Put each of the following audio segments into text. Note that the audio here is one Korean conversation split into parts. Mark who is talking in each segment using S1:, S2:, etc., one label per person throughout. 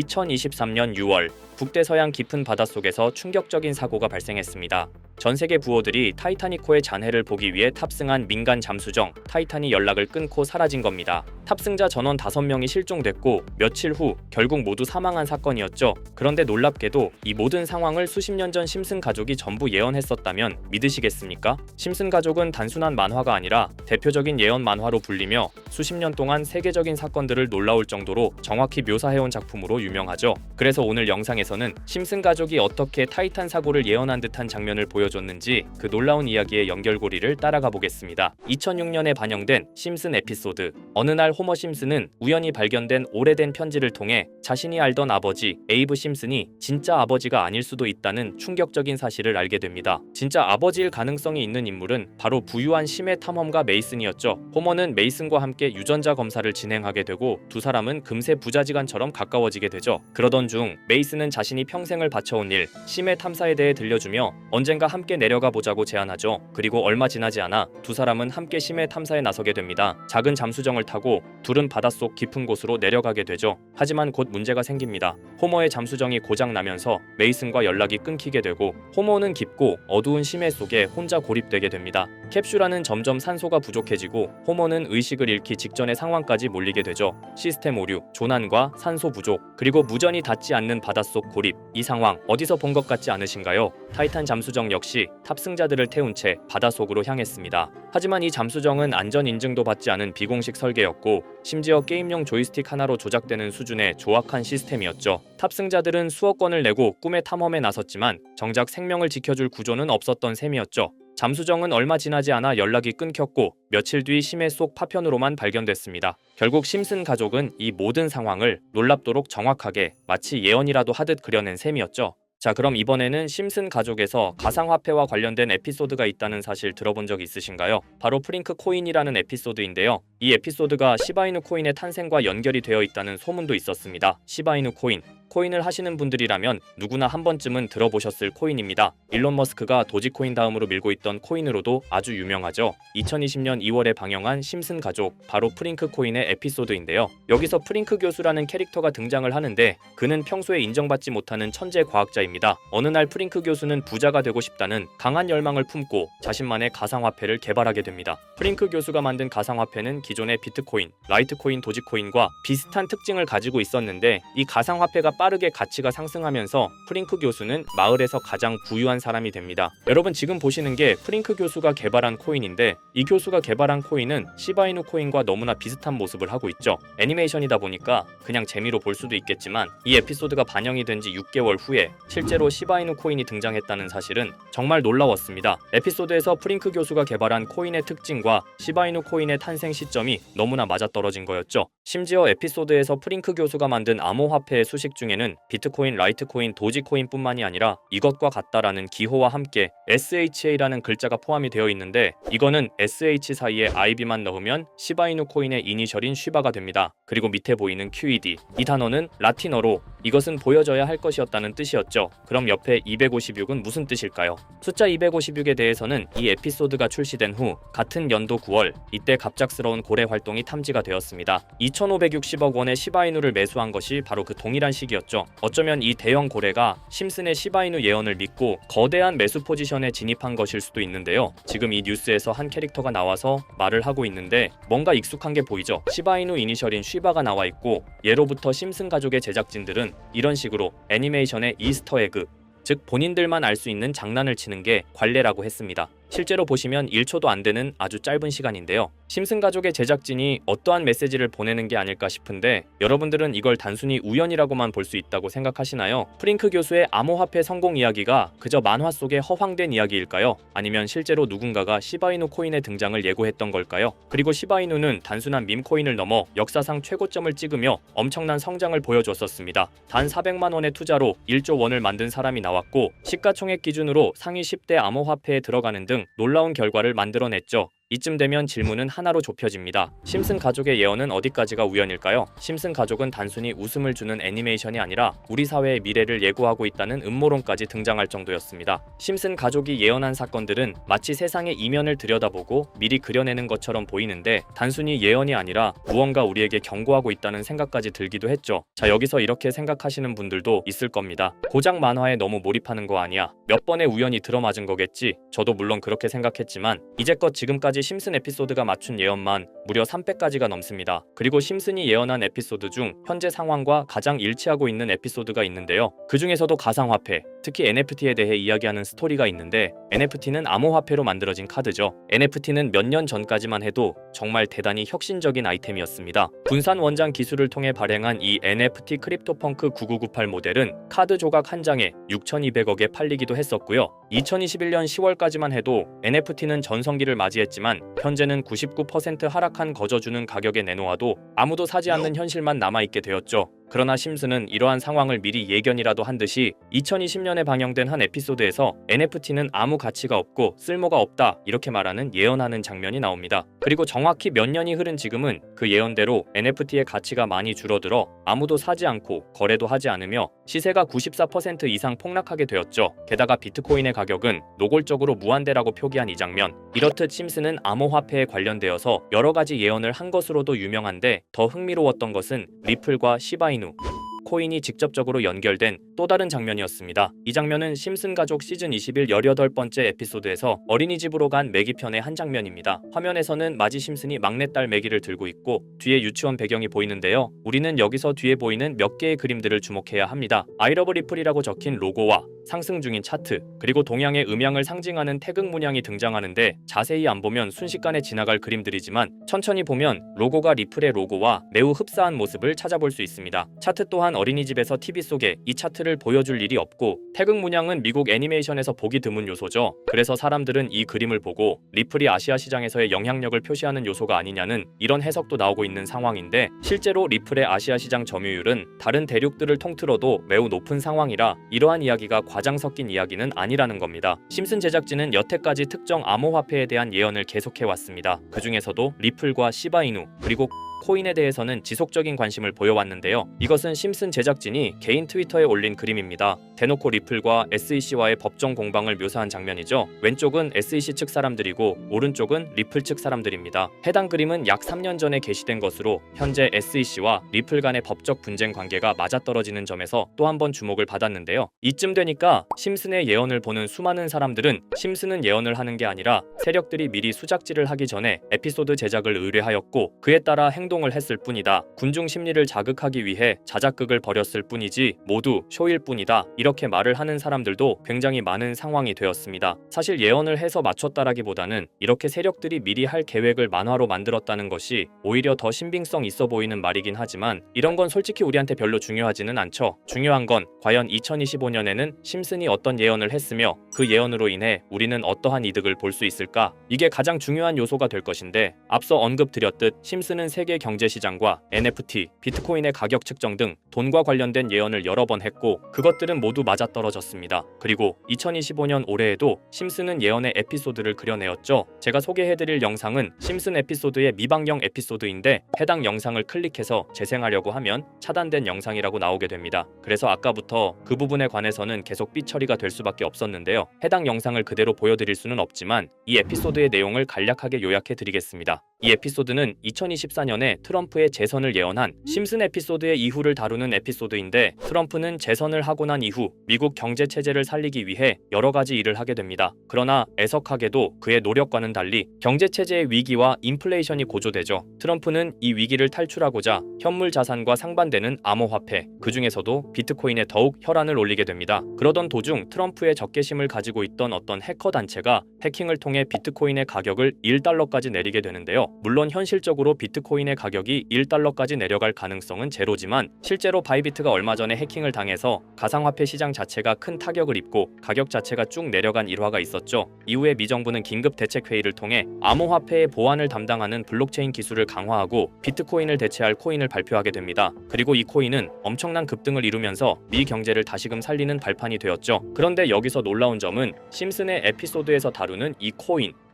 S1: 2023년 6월 북대서양 깊은 바닷속에서 충격적인 사고가 발생했습니다. 전 세계 부호들이 타이타닉호의 잔해를 보기 위해 탑승한 민간 잠수정 타이탄이 연락을 끊고 사라진 겁니다. 탑승자 전원 5명이 실종됐고 며칠 후 결국 모두 사망한 사건이었죠. 그런데 놀랍게도 이 모든 상황을 수십 년 전 심슨 가족이 전부 예언했었다면 믿으시겠습니까? 심슨 가족은 단순한 만화가 아니라 대표적인 예언 만화로 불리며 수십 년 동안 세계적인 사건들을 놀라울 정도로 정확히 묘사해온 작품으로 유명하죠. 그래서 오늘 영상에서는 심슨 가족이 어떻게 타이탄 사고를 예언한 듯한 장면을 보여줬는지 그 놀라운 이야기의 연결고리를 따라가 보겠습니다. 2006년에 반영된 심슨 에피소드. 어느 날 호머 심슨은 우연히 발견된 오래된 편지를 통해 자신이 알던 아버지 에이브 심슨이 진짜 아버지가 아닐 수도 있다는 충격적인 사실을 알게 됩니다. 진짜 아버지일 가능성이 있는 인물은 바로 부유한 심해 탐험가 메이슨이었죠. 호머는 메이슨과 함께 유전자 검사를 진행하게 되고 두 사람은 금세 부자지간처럼 가까워지게 되죠. 그러던 중 메이슨은 자신이 평생을 바쳐온 일, 심해 탐사에 대해 들려주며 언젠가 함께 내려가 보자고 제안하죠. 그리고 얼마 지나지 않아 두 사람은 함께 심해 탐사에 나서게 됩니다. 작은 잠수정을 타고 둘은 바닷속 깊은 곳으로 내려가게 되죠. 하지만 곧 문제가 생깁니다. 호머의 잠수정이 고장 나면서 메이슨과 연락이 끊기게 되고 호머는 깊고 어두운 심해 속에 혼자 고립되게 됩니다. 캡슐 안은 점점 산소가 부족해지고 호머는 의식을 잃기 직전의 상황까지 몰리게 되죠. 시스템 오류, 조난과 산소 부족, 그리고 무전이 닿지 않는 바닷속 고립. 이 상황 어디서 본 것 같지 않으신가요? 타이탄 잠수정 역시 탑승자들을 태운 채 바닷속으로 향했습니다. 하지만 이 잠수정은 안전 인증도 받지 않은 비공식 설계였고 심지어 게임용 조이스틱 하나로 조작되는 수준의 조악한 시스템이었죠. 탑승자들은 수억 원을 내고 꿈의 탐험에 나섰지만 정작 생명을 지켜줄 구조는 없었던 셈이었죠. 잠수정은 얼마 지나지 않아 연락이 끊겼고 며칠 뒤 심해 속 파편으로만 발견됐습니다. 결국 심슨 가족은 이 모든 상황을 놀랍도록 정확하게 마치 예언이라도 하듯 그려낸 셈이었죠. 자, 그럼 이번에는 심슨 가족에서 가상화폐와 관련된 에피소드가 있다는 사실 들어본 적 있으신가요? 바로 프링크 코인이라는 에피소드인데요. 이 에피소드가 시바이누 코인의 탄생과 연결이 되어 있다는 소문도 있었습니다. 시바이누 코인. 코인을 하시는 분들이라면 누구나 한 번쯤은 들어보셨을 코인입니다. 일론 머스크가 도지코인 다음으로 밀고 있던 코인으로도 아주 유명하죠. 2020년 2월에 방영한 심슨 가족, 바로 프링크 코인의 에피소드인데요. 여기서 프링크 교수라는 캐릭터가 등장을 하는데 그는 평소에 인정받지 못하는 천재 과학자입니다. 어느 날 프링크 교수는 부자가 되고 싶다는 강한 열망을 품고 자신만의 가상화폐를 개발하게 됩니다. 프링크 교수가 만든 가상화폐는 기존의 비트코인, 라이트코인, 도지코인과 비슷한 특징을 가지고 있었는데 이 가상화폐가 빠르게 가치가 상승하면서 프링크 교수는 마을에서 가장 부유한 사람이 됩니다. 여러분 지금 보시는 게 프링크 교수가 개발한 코인인데 이 교수가 개발한 코인은 시바이누 코인과 너무나 비슷한 모습을 하고 있죠. 애니메이션이다 보니까 그냥 재미로 볼 수도 있겠지만 이 에피소드가 반영이 된 지 6개월 후에 실제로 시바이누 코인이 등장했다는 사실은 정말 놀라웠습니다. 에피소드에서 프링크 교수가 개발한 코인의 특징과 시바이누 코인의 탄생 시점이 너무나 맞아떨어진 거였죠. 심지어 에피소드에서 프링크 교수가 만든 암호화폐의 수식 중에는 비트코인, 라이트코인, 도지코인뿐만이 아니라 이것과 같다라는 기호와 함께 SHA라는 글자가 포함이 되어 있는데 이거는 SH 사이에 IB만 넣으면 시바이누 코인의 이니셜인 쉬바가 됩니다. 그리고 밑에 보이는 QED, 이 단어는 라틴어로 이것은 보여져야 할 것이었다는 뜻이었죠. 그럼 옆에 256은 무슨 뜻일까요? 숫자 256에 대해서는 이 에피소드가 출시된 후 같은 연도 9월 이때 갑작스러운 고래 활동이 탐지가 되었습니다. 2,560억 원의 시바이누를 매수한 것이 바로 그 동일한 시기였죠. 어쩌면 이 대형 고래가 심슨의 시바이누 예언을 믿고 거대한 매수 포지션에 진입한 것일 수도 있는데요. 지금 이 뉴스에서 한 캐릭터가 나와서 말을 하고 있는데 뭔가 익숙한 게 보이죠. 시바이누 이니셜인 쉬바가 나와 있고 예로부터 심슨 가족의 제작진들은 이런 식으로 애니메이션의 이스터에그, 즉 본인들만 알 수 있는 장난을 치는 게 관례라고 했습니다. 실제로 보시면 1초도 안 되는 아주 짧은 시간인데요. 심슨 가족의 제작진이 어떠한 메시지를 보내는 게 아닐까 싶은데 여러분들은 이걸 단순히 우연이라고만 볼 수 있다고 생각하시나요? 프링크 교수의 암호화폐 성공 이야기가 그저 만화 속의 허황된 이야기일까요? 아니면 실제로 누군가가 시바이누 코인의 등장을 예고했던 걸까요? 그리고 시바이누는 단순한 밈코인을 넘어 역사상 최고점을 찍으며 엄청난 성장을 보여줬었습니다. 단 400만 원의 투자로 1조 원을 만든 사람이 나왔고 시가총액 기준으로 상위 10대 암호화폐에 들어가는 등 놀라운 결과를 만들어냈죠. 이쯤 되면 질문은 하나로 좁혀집니다. 심슨 가족의 예언은 어디까지가 우연일까요? 심슨 가족은 단순히 웃음을 주는 애니메이션이 아니라 우리 사회의 미래를 예고하고 있다는 음모론까지 등장할 정도였습니다. 심슨 가족이 예언한 사건들은 마치 세상의 이면을 들여다보고 미리 그려내는 것처럼 보이는데 단순히 예언이 아니라 무언가 우리에게 경고하고 있다는 생각까지 들기도 했죠. 자, 여기서 이렇게 생각하시는 분들도 있을 겁니다. 고작 만화에 너무 몰입하는 거 아니야? 몇 번의 우연이 들어맞은 거겠지? 저도 물론 그렇게 생각했지만 이제껏 지금까지 심슨 에피소드가 맞춘 예언만 무려 300가지가 넘습니다. 그리고 심슨이 예언한 에피소드 중 현재 상황과 가장 일치하고 있는 에피소드가 있는데요. 그 중에서도 가상화폐, 특히 NFT에 대해 이야기하는 스토리가 있는데 NFT는 암호화폐로 만들어진 카드죠. NFT는 몇 년 전까지만 해도 정말 대단히 혁신적인 아이템이었습니다. 분산 원장 기술을 통해 발행한 이 NFT 크립토펑크 9998 모델은 카드 조각 한 장에 6,200억에 팔리기도 했었고요. 2021년 10월까지만 해도 NFT는 전성기를 맞이했지만 현재는 99% 하락한 거저주는 가격에 내놓아도 아무도 사지 않는 현실만 남아있게 되었죠. 그러나 심슨은 이러한 상황을 미리 예견이라도 한 듯이 2020년에 방영된 한 에피소드에서 NFT는 아무 가치가 없고 쓸모가 없다 이렇게 말하는 예언하는 장면이 나옵니다. 그리고 정확히 몇 년이 흐른 지금은 그 예언대로 NFT의 가치가 많이 줄어들어 아무도 사지 않고 거래도 하지 않으며 시세가 94% 이상 폭락하게 되었죠. 게다가 비트코인의 가격은 노골적으로 무한대라고 표기한 이 장면, 이렇듯 심슨은 암호화폐에 관련되어서 여러 가지 예언을 한 것으로도 유명한데 더 흥미로웠던 것은 리플과 시바이누 코인이 직접적으로 연결된 또 다른 장면이었습니다. 이 장면은 심슨 가족 시즌 21 18번째 에피소드에서 어린이집으로 간 매기 편의 한 장면입니다. 화면에서는 마지 심슨이 막내딸 매기를 들고 있고 뒤에 유치원 배경이 보이는데요. 우리는 여기서 뒤에 보이는 몇 개의 그림들을 주목해야 합니다. I love 리플이라고 적힌 로고와 상승 중인 차트, 그리고 동양의 음양을 상징하는 태극 문양이 등장하는데 자세히 안 보면 순식간에 지나갈 그림들이지만 천천히 보면 로고가 리플의 로고와 매우 흡사한 모습을 찾아볼 수 있습니다. 차트 또한 어린이집에서 TV 속에 이 차트를 보여줄 일이 없고 태극 문양은 미국 애니메이션에서 보기 드문 요소죠. 그래서 사람들은 이 그림을 보고 리플이 아시아 시장에서의 영향력을 표시하는 요소가 아니냐는 이런 해석도 나오고 있는 상황인데 실제로 리플의 아시아 시장 점유율은 다른 대륙들을 통틀어도 매우 높은 상황이라 이러한 이야기가 과장 섞인 이야기는 아니라는 겁니다. 심슨 제작진은 여태까지 특정 암호화폐에 대한 예언을 계속해왔습니다. 그 중에서도 리플과 시바이누 그리고 코인에 대해서는 지속적인 관심을 보여왔는데요. 이것은 심슨 제작진이 개인 트위터에 올린 그림입니다. 대놓고 리플과 SEC와의 법정 공방을 묘사한 장면이죠. 왼쪽은 SEC 측 사람들이고 오른쪽은 리플 측 사람들입니다. 해당 그림은 약 3년 전에 게시된 것으로 현재 SEC와 리플 간의 법적 분쟁 관계가 맞아떨어지는 점에서 또 한 번 주목을 받았는데요. 이쯤 되니까 심슨의 예언을 보는 수많은 사람들은 심슨은 예언을 하는 게 아니라 세력들이 미리 수작질을 하기 전에 에피소드 제작을 의뢰하였고 그에 따라 행동을 했을 뿐이다. 군중 심리를 자극하기 위해 자작극을 벌였을 뿐이지 모두 쇼일 뿐이다. 이렇게 말을 하는 사람들도 굉장히 많은 상황이 되었습니다. 사실 예언을 해서 맞췄다라기보다는 이렇게 세력들이 미리 할 계획을 만화로 만들었다는 것이 오히려 더 신빙성 있어 보이는 말이긴 하지만 이런 건 솔직히 우리한테 별로 중요하지는 않죠. 중요한 건 과연 2025년에는 심슨이 어떤 예언을 했으며 그 예언으로 인해 우리는 어떠한 이득을 볼 수 있을까? 이게 가장 중요한 요소가 될 것인데 앞서 언급드렸듯 심슨은 세계 경제시장과 NFT, 비트코인의 가격 측정 등 돈과 관련된 예언을 여러 번 했고 그것들은 모두 맞아떨어졌습니다. 그리고 2025년 올해에도 심슨은 예언의 에피소드를 그려내었죠. 제가 소개해드릴 영상은 심슨 에피소드의 미방영 에피소드인데 해당 영상을 클릭해서 재생하려고 하면 차단된 영상이라고 나오게 됩니다. 그래서 아까부터 그 부분에 관해서는 계속 삐처리가 될 수밖에 없었는데요. 해당 영상을 그대로 보여드릴 수는 없지만 이 에피소드의 내용을 간략하게 요약해드리겠습니다. 이 에피소드는 2024년에 트럼프의 재선을 예언한 심슨 에피소드의 이후를 다루는 에피소드인데 트럼프는 재선을 하고 난 이후 미국 경제 체제를 살리기 위해 여러 가지 일을 하게 됩니다. 그러나 애석하게도 그의 노력과는 달리 경제 체제의 위기와 인플레이션이 고조되죠. 트럼프는 이 위기를 탈출하고자 현물 자산과 상반되는 암호화폐, 그 중에서도 비트코인에 더욱 혈안을 올리게 됩니다. 그러던 도중 트럼프의 적개심을 가지고 있던 어떤 해커 단체가 해킹을 통해 비트코인의 가격을 1달러까지 내리게 되는데요. 물론 현실적으로 비트코인의 가격이 1달러까지 내려갈 가능성은 제로지만 실제로 바이비트가 얼마 전에 해킹을 당해서 가상화폐 시장 자체가 큰 타격을 입고 가격 자체가 쭉 내려간 일화가 있었죠. 이후에 미 정부는 긴급 대책 회의를 통해 암호화폐의 보안을 담당하는 블록체인 기술을 강화하고 비트코인을 대체할 코인을 발표하게 됩니다. 그리고 이 코인은 엄청난 급등을 이루면서 미 경제를 다시금 살리는 발판이 되었죠. 그런데 여기서 놀라운 점은 심슨의 에피소드에서 다루는 이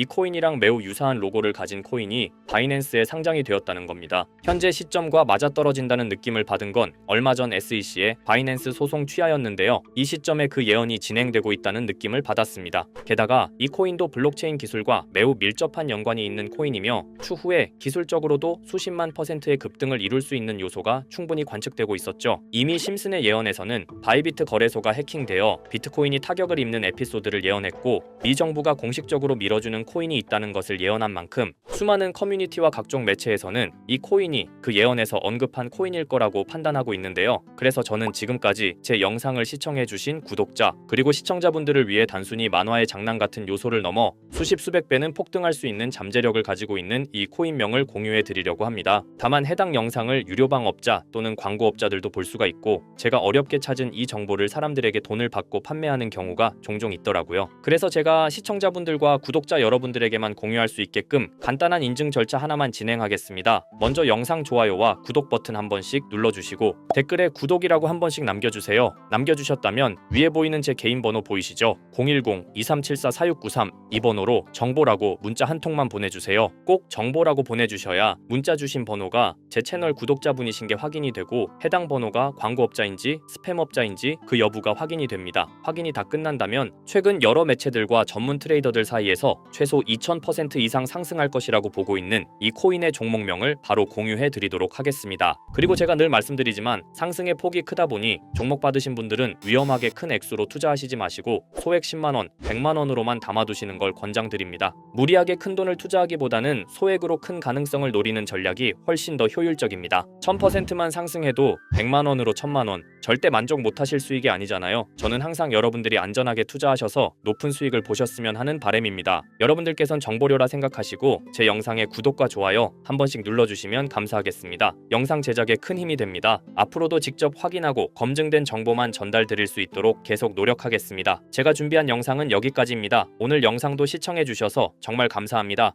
S1: 이 코인이랑 매우 유사한 로고를 가진 코인이 바이낸스에 상장이 되었다는 겁니다. 현재 시점과 맞아떨어진다는 느낌을 받은 건 얼마 전 SEC의 바이낸스 소송 취하였는데요. 이 시점에 그 예언이 진행되고 있다는 느낌을 받았습니다. 게다가 이 코인도 블록체인 기술과 매우 밀접한 연관이 있는 코인이며 추후에 기술적으로도 수십만 %의 급등을 이룰 수 있는 요소가 충분히 관측되고 있었죠. 이미 심슨의 예언에서는 바이비트 거래소가 해킹되어 비트코인이 타격을 입는 에피소드를 예언했고 미 정부가 공식적으로 밀어주는 코인이 있다는 것을 예언한 만큼 수많은 커뮤니티와 각종 매체에서는 이 코인이 그 예언에서 언급한 코인일 거라고 판단하고 있는데요. 그래서 저는 지금까지 제 영상을 시청해주신 구독자 그리고 시청자분들을 위해 단순히 만화의 장난 같은 요소를 넘어 수십 수백 배는 폭등할 수 있는 잠재력을 가지고 있는 이 코인명을 공유해 드리려고 합니다. 다만 해당 영상을 유료방업자 또는 광고업자들도 볼 수가 있고 제가 어렵게 찾은 이 정보를 사람들에게 돈을 받고 판매하는 경우가 종종 있더라고요. 그래서 제가 시청자분들과 구독자 여러분들에게만 공유할 수 있게끔 간단한 인증 절차 하나만 진행하겠습니다. 먼저 영상 좋아요와 구독 버튼 한 번씩 눌러주시고 댓글에 구독이라고 한 번씩 남겨주세요. 남겨주셨다면 위에 보이는 제 개인 번호 보이시죠? 010-2374-4693 이 번호로 정보라고 문자 한 통만 보내주세요. 꼭 정보라고 보내주셔야 문자 주신 번호가 제 채널 구독자분이신 게 확인이 되고 해당 번호가 광고업자인지 스팸업자인지 그 여부가 확인이 됩니다. 확인이 다 끝난다면 최근 여러 매체들과 전문 트레이더들 사이에서 최소 2000% 이상 상승할 것이라고 보고 있는 이 코인의 종목명을 바로 공유해 드리도록 하겠습니다. 그리고 제가 늘 말씀드리지만 상승의 폭이 크다 보니 종목 받으신 분들은 위험하게 큰 액수로 투자하시지 마시고 소액 10만원, 100만원으로만 담아두시는 걸 권장드립니다. 무리하게 큰 돈을 투자하기보다는 소액으로 큰 가능성을 노리는 전략이 훨씬 더 효율적입니다. 1000%만 상승해도 100만원으로 1000만원 절대 만족 못하실 수익이 아니잖아요. 저는 항상 여러분들이 안전하게 투자하셔서 높은 수익을 보셨으면 하는 바람입니다. 여러분들께선 정보료라 생각하시고 제 영상에 구독과 좋아요 한 번씩 눌러주시면 감사하겠습니다. 영상 제작에 큰 힘이 됩니다. 앞으로도 직접 확인하고 검증된 정보만 전달드릴 수 있도록 계속 노력하겠습니다. 제가 준비한 영상은 여기까지입니다. 오늘 영상도 시청해주셔서 정말 감사합니다.